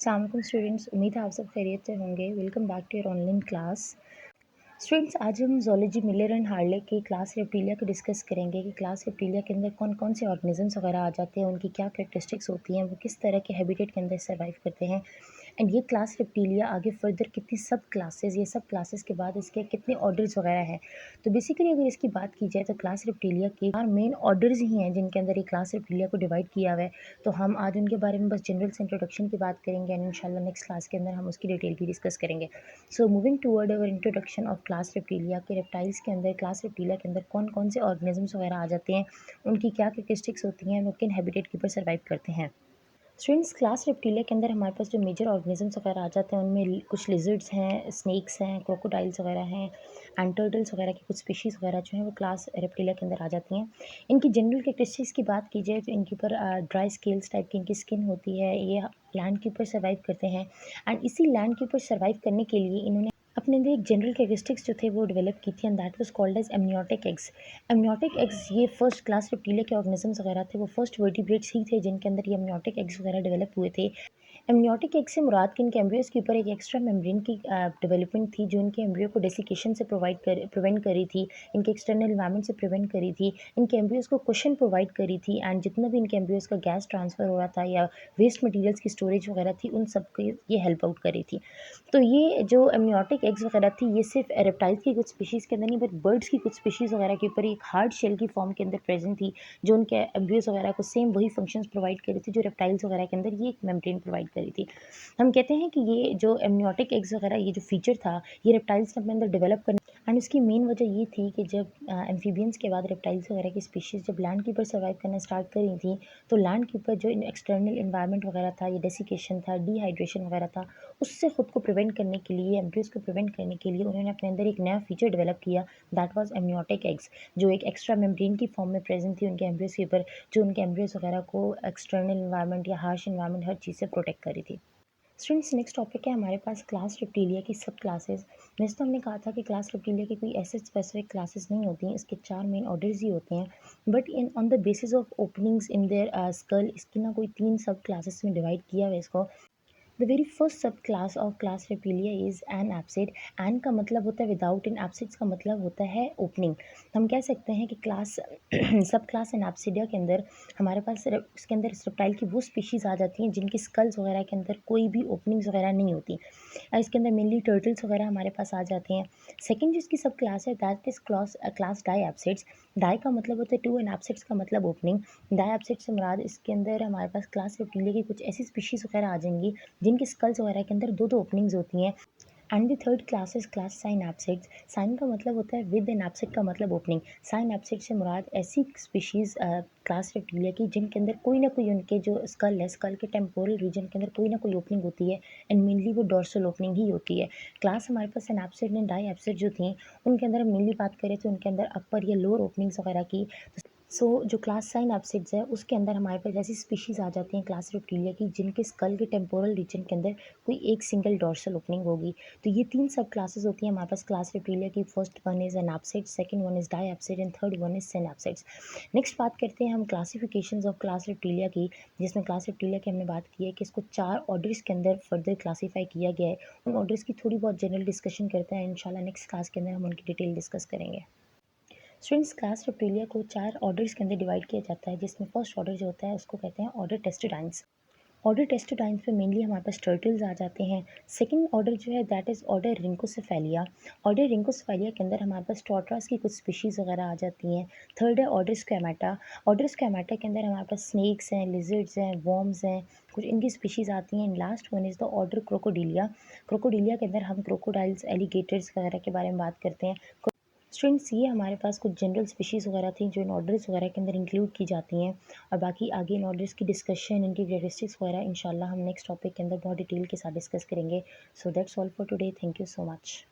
अस्सलाम वालेकुम स्टूडेंट्स, उम्मीद है आप सब खैरियत से होंगे। Welcome back to your online class. Students, आज हम ज़ूलॉजी मिलर एंड हार्ले की क्लास रेप्टिलिया को डिस्कस करेंगे कि क्लास रेप्टिलिया के अंदर कौन कौन से ऑर्गेनिजम्स वगैरह आ जाते हैं, उनकी क्या कैरेक्टरिस्टिक्स होती हैं, वो किस तरह के हैबिटेट के अंदर सर्वाइव करते हैं, एंड ये क्लास रेप्टिलिया आगे फर्दर कितनी सब क्लासेस, ये सब क्लासेस के बाद इसके कितने ऑर्डर्स वगैरह हैं। तो बेसिकली अगर इसकी बात की जाए तो क्लास रेप्टिलिया के 4 मेन ऑर्डर्स ही हैं जिनके अंदर ये क्लास रेप्टिलिया को डिवाइड किया हुआ है। तो हम आज उनके बारे में बस जनरल से इंट्रोडक्शन की बात करेंगे एंड इंशाल्लाह नेक्स्ट क्लास के अंदर हम उसकी डिटेल भी डिस्कस करेंगे। So moving toward our introduction of class reptilia के रेप्टाइल्स के अंदर, क्लास रेप्टिलिया के अंदर कौन कौन से ऑर्गेनिजम्स वगैरह आ जाते हैं, उनकी क्या कैरेक्टरिस्टिक्स होती हैं, वो किन हैबिटेट के ऊपर सर्वाइव करते हैं। स्टूडेंट्स, क्लास रेप्टिलिया के अंदर हमारे पास जो मेजर ऑर्गेनिजम्स वगैरह आ जाते हैं उनमें कुछ लिजर्ड्स हैं, स्नेक्स हैं, क्रोकोडाइल्स वगैरह हैं, एंड टर्टल्स वगैरह की कुछ स्पीशीज़ वगैरह जो हैं वो क्लास रेप्टिलिया के अंदर आ जाती हैं। इनकी जनरल कैरेक्टरिस्टिक्स की बात की जाए तो इनके ऊपर ड्राई स्केल्स टाइप की इनकी स्किन होती है। ये लैंड के ऊपर सर्वाइव करते हैं एंड इसी लैंड के ऊपर सर्वाइव करने के लिए इन्होंने अपने अंदर एक जनरल कैरेक्टरिस्टिक्स जो थे वो डेवलप की थी and that was called as amniotic eggs. Amniotic eggs ये फर्स्ट क्लास रेप्टिलिया के ऑर्गेनिजम्स वगैरह थे, वो फर्स्ट वर्टिब्रेट्स ही थे जिनके अंदर ये एमनियोटिक एग्स वगैरह डेवलप हुए थे। एमनियोटिक एग से मुराद कि इनके एम्ब्रियोज के ऊपर एक एक्स्ट्रा मेम्ब्रेन की डेवलपमेंट थी जो इनके एम्ब्रियो को डेसिकेशन से प्रिवेंट करी थी, इनके एक्सटर्नल इन्वायरमेंट से प्रिवेंट करी थी, इनके एम्ब्रियोज को कुशन प्रोवाइड करी थी एंड जितना भी इनके एम्ब्रियोज का गैस ट्रांसफ़र हो रहा था या वेस्ट मटेरियल्स की स्टोरेज वगैरह थी उन सब की ये हेल्प आउट करी थी। तो ये जो एमनियोटिक एग्स वगैरह थी ये सिर्फ रेप्टाइल्स की कुछ स्पीशीज़ के अंदर नहीं बट बर्ड्स की कुछ स्पीशीज़ वगैरह के ऊपर एक हार्ड शेल की फॉर्म के अंदर प्रेजेंट थी जो उनके एम्ब्रियोज वगैरह को सेम वही फंक्शंस प्रोवाइड करी थी जो रेप्टाइल्स वगैरह के अंदर ये एक मेम्ब्रेन प्रोवाइड करी थी। हम कहते हैं कि ये जो एमनियोटिक एग्स वगैरह ये जो फीचर था ये रेप्टाइल्स ने अपने अंदर डेवलप करने एंड उसकी मेन वजह ये थी कि जब एम्फीबियंस के बाद रेप्टाइल्स वगैरह की स्पीशीज़ जब लैंड के ऊपर सर्वाइव करना स्टार्ट करी थी तो लैंड के ऊपर जो एक्सटर्नल इन्वायरमेंट वगैरह था, ये डेसिकेशन था, डिहाइड्रेशन वगैरह था, उससे खुद को प्रिवेंट करने के लिए, एम्ब्रियोज को प्रिवेंट करने के लिए उन्होंने अपने अंदर एक नया फीचर डेवलप किया दैट वाज एमनियोटिक एग्स, जो एक एक्स्ट्रा मेम्ब्रेन की फॉर्म में प्रेजेंट थी उनके एम्ब्रियोज के ऊपर, जो उनके एम्ब्रियोज वगैरह को एक्सटर्नल इन्वायरमेंट या हार्श इन्वायरमेंट हर चीज़ से प्रोटेक्ट करी थी। स्टूडेंट्स, नेक्स्ट टॉपिक है हमारे पास क्लास रेप्टिलिया की सब क्लासेस। जैसे तो हमने कहा था कि क्लास रेप्टिलिया की कोई ऐसे स्पेसिफिक क्लासेस नहीं होती हैं, इसके 4 मेन ऑर्डर्स ही होते हैं but in on the basis of openings in their skull इसकी ना कोई 3 सब क्लासेस में डिवाइड किया हुआ है इसको। The very first sub class of class reptilia is anapsid. An का मतलब होता है विदाउट, इन एप्सिड्स का मतलब होता है ओपनिंग। हम कह सकते हैं कि क्लास सब क्लास इन एप्सिडिया के अंदर हमारे पास इसके अंदर रेप्टाइल की वो स्पीशीज़ आ जाती हैं जिनकी स्कल्स वगैरह के अंदर कोई भी ओपनिंग्स वगैरह नहीं होती। इसके अंदर मेनली टर्टल्स वगैरह हमारे पास आ जाते हैं। सेकंड जो इसकी सब क्लास है that is class diapsids. Di का मतलब होता है टू एंड एप्सिड्स का मतलब ओपनिंग। डाई एप्सिड से मुराद इसके अंदर हमारे पास क्लास रेप्टिलिया की कुछ ऐसी स्पीशीज़ वगैरह आ जाएंगी जिनकी स्कल्स वगैरह के अंदर दो दो ओपनिंग्स होती हैं। And the third class is class synapsids. Syn का मतलब होता है विद, एंड एप्सिड का मतलब ओपनिंग। साइन एप्सिड से मुराद ऐसी स्पीशीज़ क्लास रेप्टिलिया की जिनके अंदर कोई ना कोई उनके जो स्कल है, स्कल के टेम्पोरल रीजन के अंदर कोई ना कोई ओपनिंग होती है एंड मेनली वो डोर्सल ओपनिंग ही होती है। क्लास हमारे पास एनाप्सिड एंड डाई एप्सिड जो थी उनके अंदर हम मेनली बात करें तो उनके अंदर अपर या लोअर ओपनिंग्स वगैरह की। सो जो क्लास साइन एप्सिड्स है उसके अंदर हमारे पास ऐसी स्पीशीज़ आ जाती हैं क्लास रेप्टिलिया की जिनके स्कल के टेम्पोरल रीजन के अंदर कोई एक सिंगल डोर्सल ओपनिंग होगी। तो ये 3 सब क्लासेस होती हैं हमारे पास क्लास रेप्टिलिया की। First one is anapsid, second one is diapsid and third one is synapsids. Next बात करते हैं हम क्लासिफिकेशंस ऑफ क्लास रेप्टिलिया की, जिसमें क्लास रेप्टिलिया की हमने बात की है कि इसको 4 ऑर्डर्स के अंदर फर्दर क्लासीफाई किया गया है। उन ऑर्डर्स की थोड़ी बहुत जनरल डिस्कशन करते हैं, इंशाल्लाह नेक्स्ट क्लास के अंदर हम उनकी डिटेल डिस्कस करेंगे। स्टूडेंट्स, क्लास रेप्टिलिया को 4 ऑर्डर्स के अंदर डिवाइड किया जाता है जिसमें फर्स्ट ऑर्डर जो होता है उसको कहते हैं ऑर्डर टेस्टोडाइन्स। ऑर्डर टेस्टोडाइन्स में मेनली हमारे पास टर्टल्स आ जाते हैं। सेकंड ऑर्डर जो है दैट इज़ ऑर्डर रिंकोसेफेलिया। ऑर्डर रिंकोसेफेलिया के अंदर हमारे पास टॉर्टोइस की कुछ स्पीशीज़ वगैरह आ जाती हैं। थर्ड है ऑर्डर स्क्वैमेटा। ऑर्डर स्क्वैमेटा के अंदर हमारे पास स्नेक्स हैं, लिजर्ड्स हैं, वर्म्स हैं, कुछ इनकी स्पीशीज़ आती हैं। And last one is the order Crocodilia. Crocodilia के अंदर हम क्रोकोडाइल्स, एलिगेटर्स वगैरह के बारे में बात करते हैं। स्टूडेंट्स, ये हमारे पास कुछ जनरल स्पीशीज़ वगैरह थी जो इन ऑर्डर्स वगैरह के अंदर इंक्लूड की जाती हैं और बाकी आगे इन ऑर्डर्स की डिस्कशन, इनकी कैरेक्टरिस्टिक्स वगैरह इंशाल्लाह हम नेक्स्ट टॉपिक के अंदर बहुत डिटेल के साथ डिस्कस करेंगे। So that's all for today. Thank you so much.